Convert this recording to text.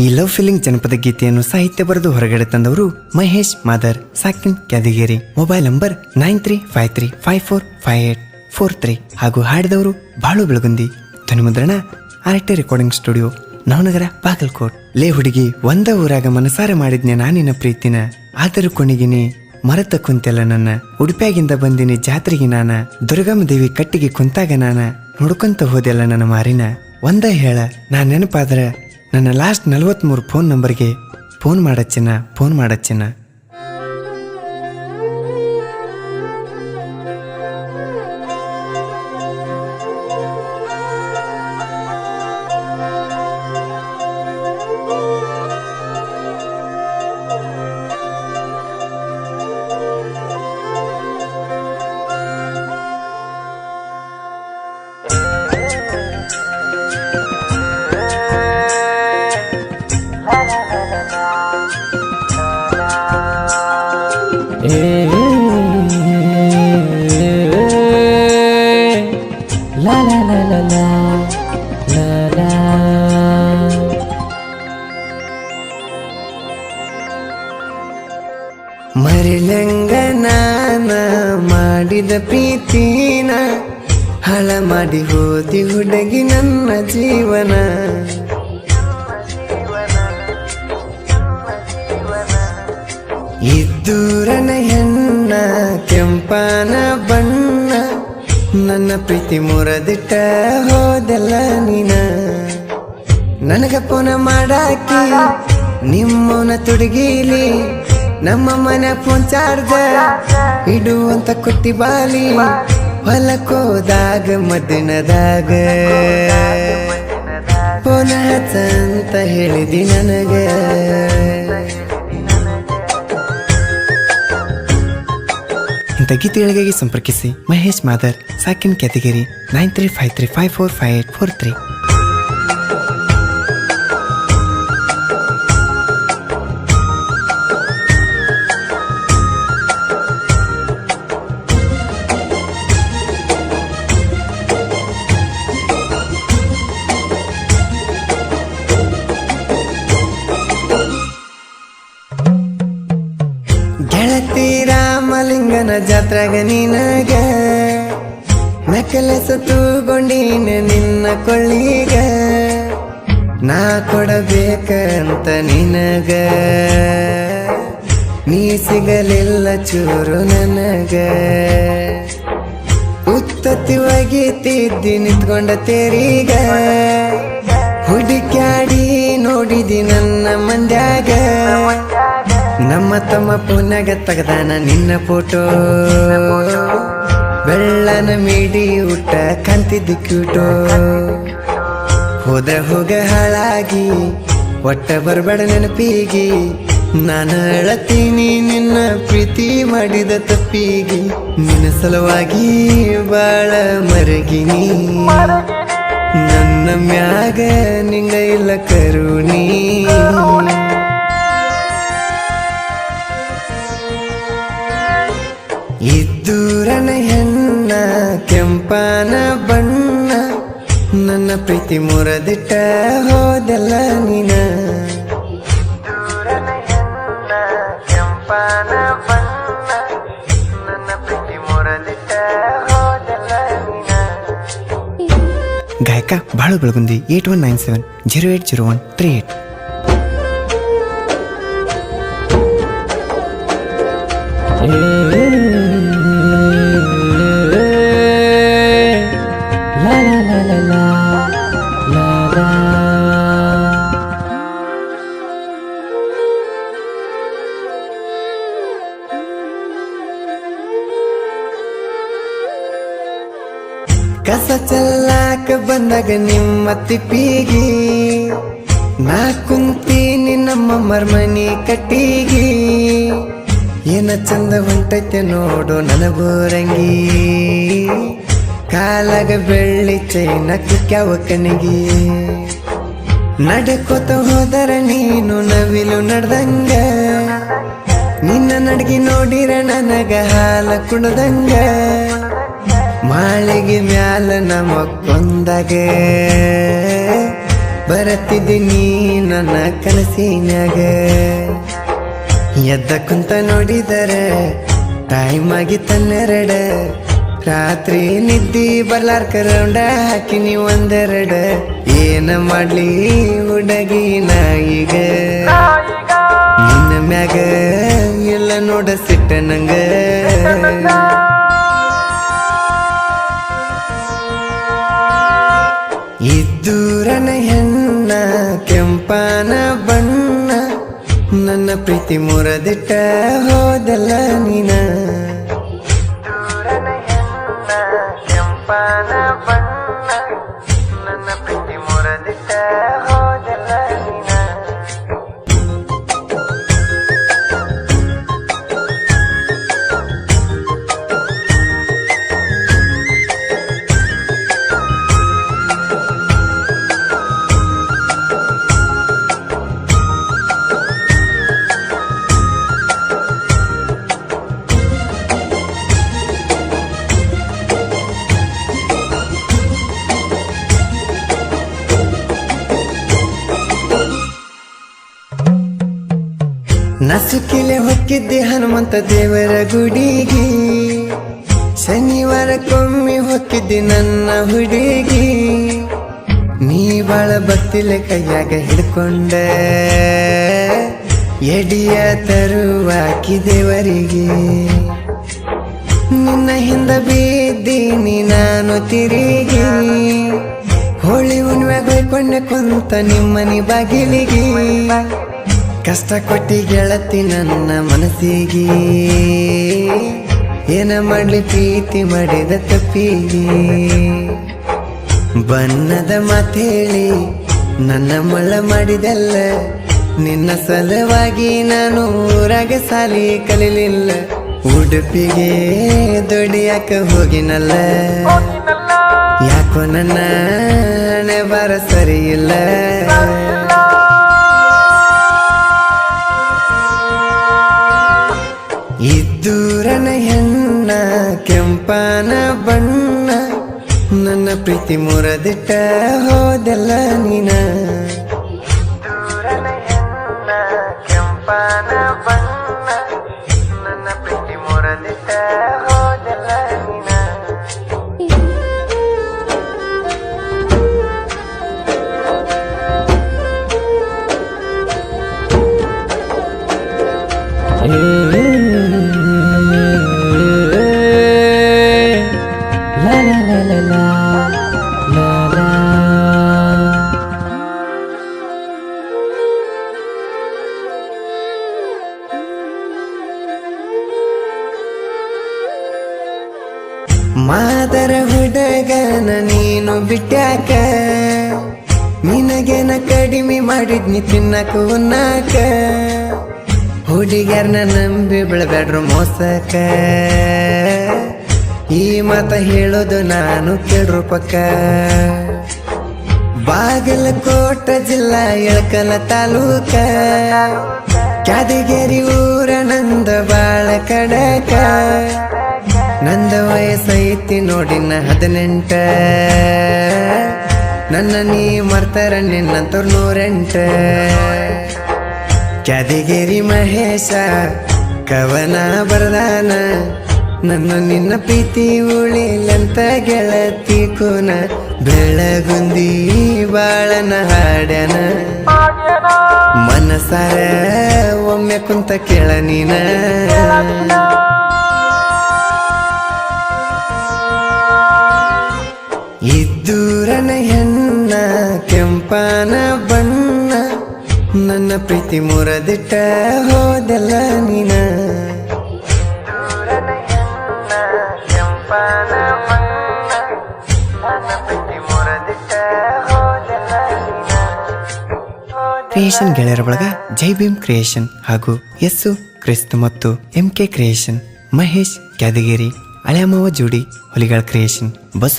ಈ love feeling ಜನಪದ ಗೀತೆಯನ್ನು ಸಾಹಿತ್ಯ ಬರೆದು ಹೊರಗಡೆ ತಂದವರು ಮಹೇಶ್ ಮಾದರ್, ಸಾಕಿನ್ ಕ್ಯಾದಿಗೇರಿ. ಮೊಬೈಲ್ ನಂಬರ್ 9353545843 ಹಾಗೂ ಹಾಡಿದವರು ಬಾಳು ಬೆಳಗುಂದಿ. ಧ್ವನಿಮುದ್ರಣ RT recording studio, Navanagar, Bagalkot. ಲೇ ಹುಡುಗಿ, ಒಂದ ಊರಾಗ ಮನಸಾರ ಮಾಡಿದ್ನೆ ನಾನಿನ ಪ್ರೀತಿನ, ಆದರೂ ಕೊನೆಗಿನಿ ಮರತ ಕುಂತೆಲ್ಲ ನನ್ನ. ಉಡುಪಿಯಾಗಿಂದ ಬಂದಿನಿ ಜಾತ್ರೆಗೆ ನಾನ, ದುರ್ಗಮ್ಮ ದೇವಿ ಕಟ್ಟಿಗೆ ಕುಂತಾಗ ನಾನ, ನೋಡ್ಕೊಂತ ಹೋದೆಲ್ಲ ನನ್ನ ಮಾರಿನ. ಒಂದ ಹೇಳ, ನಾ ನೆನಪಾದ್ರ ನನ್ನ ಲಾಸ್ಟ್ 43 ಫೋನ್ ನಂಬರ್ಗೆ ಫೋನ್ ಮಾಡಚ್ಚಿನ. ಮರಿಲಂಗ ನಾನ ಮಾಡಿದ ಪ್ರೀತಿನ ಹಳ ಮಾಡಿ ಹೋದಿ ಹುಡುಗಿ ನನ್ನ ಜೀವನ. ಇದ್ದೂರನ ಹೆಣ್ಣ ಕೆಂಪನ ಬಣ್ಣ, ನನ್ನ ಪ್ರೀತಿ ಮುರದಿಟ್ಟ ಹೋದೆಲ್ಲ ನೀನ. ನನಗ ಪುನ ಮಾಡಾಕಿ ನಿಮ್ಮವನ ತುಡುಗಿಲಿ, ನಮ್ಮ ಮನೆ ಫೋನ್ ಚಾರ್ಜ ಇಡುವಂತ ಕುಟ್ಟಿ ಬಾಲಿ. ಹೊಲಕೋದಾಗ ಮಧ್ಯಾಹ್ನದಾಗ ಫೋನ್ ಹಚ್ಚಂತ ಹೇಳಿದಿ ನನಗ. ಇಂಥ ಗೀತೆಗಳಿಗಾಗಿ ಸಂಪರ್ಕಿಸಿ ಮಹೇಶ್ ಮಾದರ್, ಸಾಕಿನ್ ಕ್ಯಾದಿಗೇರಿ, 9353545843. ಗೆಳತಿ ರಾಮಲಿಂಗನ ಜಾತ್ರೆಗ ನಿನಗ ನೆಕಲೆಸ ತೂಗೊಂಡಿನ ನಿನ್ನ ಕೊಳ್ಳಿಗ, ನಾ ಕೊಡಬೇಕಂತ ನಿನಗ, ನೀ ಸಿಗಲಿಲ್ಲ ಚೂರು ನನಗ. ಉತ್ತತ್ತಿ ಒಗಿತಿದ್ದಿ ನಿಂತ್ಕೊಂಡ ತೇರಿಗ, ಹುಡುಕ್ಯಾಡಿ ನೋಡಿದಿ ನನ್ನ ಮಂದ್ಯಾಗ. ನಮ್ಮ ತಮ್ಮ ಪುನಗ ತೆಗದಾನ ನಿನ್ನ ಫೋಟೋ, ಬೆಳ್ಳನ ಮೀಡಿ ಊಟ ಕಂತಿದ್ದಿ ಕ್ಯೂಟೋ. ಹೋಗ ಹಾಳಾಗಿ ಒಟ್ಟ ಬರ್ಬೇಡ ನೆನಪಿಗಿ, ನಾನು ಅಳತೀನಿ ನಿನ್ನ ಪ್ರೀತಿ ಮಾಡಿದ ತಪ್ಪಿಗಿ. ನಿನ್ನ ಸಲುವಾಗಿ ಬಾಳ ಮರಗಿನಿ, ನನ್ನ ಮ್ಯಾಗ ನಿಂಗ ಇಲ್ಲ ಕರುಣಿ. ಇದ್ದೂರನ ಹೆಣ್ಣ ಕೆಂಪನ ಬಣ್ಣ, ನನ್ನ ಪ್ರೀತಿ ಮುರದಿಟ್ಟ ಹೋದೆಲ್ಲ ನೀನ. ಇದ್ದೂರನ ಹೆಣ್ಣ ಕೆಂಪನ ಬಣ್ಣ, ನನ್ನ ಪ್ರೀತಿ ಮುರದಿಟ್ಟ ಹೋದೆಲ್ಲ ನೀನ. ಗಾಯಕ ಬಾಳು ಬೆಳಗುಂದಿ, 8197080138. ಕಸ ಚೆಲ್ಲಾಕ ಬಂದಾಗ ನಿಮ್ಮ ತಿಪ್ಪಿಗಿ, ನಾ ಕುಂತೀನಿ ನಮ್ಮ ಮರ್ಮನಿ ಕಟ್ಟಿಗಿ. ಏನ ಚಂದ ಹೊಂಟೈತೆ ನೋಡು ನನಗೋರಂಗಿ, ಕಾಲಾಗ ಬೆಳ್ಳಿ ಚೈನ ಕುಕ್ಯಾವ ಕಣಿಗಿ. ನಡ್ಕೋತ ಹೋದರ ನೀನು ನವಿಲು ನಡ್ದಂಗ, ನಿನ್ನ ನಡ್ಗಿ ನೋಡಿರ ನನಗ ಹಾಲ ಕುಣದಂಗ. ಮಾಳಿಗೆ ಮ್ಯಾಲ ನಮಕ್ಕೊಂದಾಗ ಬರತಿದ್ದೀನಿ ನನ್ನ ಕನಸಿನ್ಯಾಗ, ಎದ್ದ ಕುಂತ ನೋಡಿದರೆ ಟೈಮ್ ಆಗಿ ತನ್ನೆರಡ, ರಾತ್ರಿ ನಿದ್ದಿ ಬರ್ಲಾರ್ಕ ರೌಂಡ ಹಾಕಿನಿ ಒಂದೆರಡ, ಏನ ಮಾಡ್ಲಿ ಹುಡುಗಿ ನಾ ಈಗ, ನಿನ್ನ ಮ್ಯಾಗ ಎಲ್ಲ ನೋಡ ಸಿಟ್ಟ ನಂಗ. ಇದ್ದೂರನ ಹೆಣ್ಣ ಕೆಂಪನ ಬಣ್ಣ, ನನ್ನ ಪ್ರೀತಿ ಮುರದಿಟ್ಟ ಹೋದಲ್ಲ ನೀನ. ಇದ್ದೂರನ ಹೆಣ್ಣ ಕೆಂಪನ ಬಣ್ಣ, ನನ್ನ ಪ್ರೀತಿ ಮುರದಿಟ್ಟ ಹೋದಲ್ಲ ನೀನ. ನಸುಕಿಲೆ ಹೊಕ್ಕಿದ್ದೆ ಹನುಮಂತ ದೇವರ ಗುಡಿಗೆ, ಶನಿವಾರಕ್ಕೊಮ್ಮೆ ಹೊಕ್ಕಿದ್ದೆ ನನ್ನ ಹುಡುಗಿ, ನೀ ಬಾಳ ಭಕ್ತಿಲೆ ಕೈಯಾಗ ಹಿಡ್ಕೊಂಡ ಎಡಿಯ ತರುವಾಕಿ ದೇವರಿಗೆ, ನಿನ್ನ ಹಿಂದ ಬಿದ್ದೀನಿ ನಾನು ತಿರುಗಿ, ಹೋಳಿ ಹುಣ್ಣಿಮೆಗೆ ಹೊಯ್ಕೊಂಡೆ ಕುಂತ ನಿಮ್ಮನಿ ಬಾಗಿಲಿಗೆ, ಕಷ್ಟ ಕೊಟ್ಟಿ ಗೆಳತಿ ನನ್ನ ಮನಸ್ಸಿಗೆ, ಏನ ಮಾಡ್ಲಿ ಪ್ರೀತಿ ಮಾಡಿದ ತಪ್ಪಿಗೆ, ಬಣ್ಣದ ಮಾತೇಳಿ ನನ್ನ ಮಳ್ಳ ಮಾಡಿದಲ್ಲ, ನಿನ್ನ ಸಲುವಾಗಿ ನಾನು ಊರಾಗ ಸಾಲಿ ಕಲಿಲಿಲ್ಲ, ಉಡುಪಿಗೆ ದುಡಿಯಾಕ ಹೋಗಿನಲ್ಲ, ಯಾಕೋ ನನ್ನ ಹಣೆ ಬಾರ ಸರಿ ಇಲ್ಲ. ಇದ್ದೂರನ ಹೆಣ್ಣ ಕೆಂಪನ ಬಣ್ಣ, ನನ್ನ ಪ್ರೀತಿ ಮುರದಿಟ್ಟ ಹೋದಲ್ಲ ನೀನ. ಇದ್ದೂರನ ಹೆಣ್ಣ ಕೆಂಪನ ಬಣ್ಣ, ನನ್ನ ಪ್ರೀತಿ ಮುರದಿಟ್ಟ ಹೋದಲ್ಲ ನೀನ. ಮಾದರ ಹುಡುಗನ ನೀನು ಬಿಟ್ಟಾಕ, ನಿನಗೇನ ಕಡಿಮೆ ಮಾಡಿದ್ನಿ ತಿನ್ನಕ ಉನ್ನಾಕ, ಹುಡುಗ್ಯಾರನ ನಂಬಿ ಬೆಳಬೇಡ್ರು ಮೋಸಕ, ಈ ಮಾತ ಹೇಳೋದು ನಾನು ಕೇಳ್ರು ಪಕ್ಕ. ಬಾಗಲಕೋಟ ಜಿಲ್ಲಾ ಇಳಕಲ ತಾಲೂಕ, ಕ್ಯಾದಗಿರಿ ಊರ ನಂದ ಬಾಳ ಕಡಕ, ನಂದ ವಯಸ್ಸೈತಿ ನೋಡಿನ 18, ನನ್ನ ನೀ ಮರ್ತಾರ ನಿನ್ನಂತವ್ರ 108. ಕ್ಯಾದಗಿರಿ ಮಹೇಶ ಕವನ ಬರ್ದಾನ, ನನ್ನ ನಿನ್ನ ಪ್ರೀತಿ ಉಳಿಲಂತ ಗೆಳತಿ ಕೂನ, ಬೆಳಗುಂದಿ ಬಾಳನ ಹಾಡ್ಯಾನ, ಮನಸಾರ ಒಮ್ಮೆ ಕುಂತ ಕೇಳ ನೀನ. ಇದ್ದೂರನ ಹೆಣ್ಣ ಕೆಂಪನ ಬಣ್ಣ, ನನ್ನ ಪ್ರೀತಿ ಮುರದಿಟ್ಟ ಹೋದಲ್ಲ ನೀನ. ಇದ್ದೂರನ ಹೆಣ್ಣ ಕೆಂಪನ ಬಣ್ಣ, ನನ್ನ ಪ್ರೀತಿ ಮುರದಿಟ್ಟ ಹೋದಲ್ಲ ನೀನ. ಕ್ರಿಯೇಷನ್ ಗೆಳೆಯರ ಬಳಗ ಜೈ ಭೀಮ್ ಕ್ರಿಯೇಷನ್ ಹಾಗೂ ಯಸ್ಸು ಕ್ರಿಸ್ತು ಮತ್ತು MK ಕ್ರಿಯೇಷನ್, ಮಹೇಶ್ ಕ್ಯಾದಗಿರಿ, ಹಳೆಯಮ್ಮವ ಜೋಡಿ, ಹೊಲಿಗಳ ಕ್ರಿಯೇಷನ್, ಬಸ್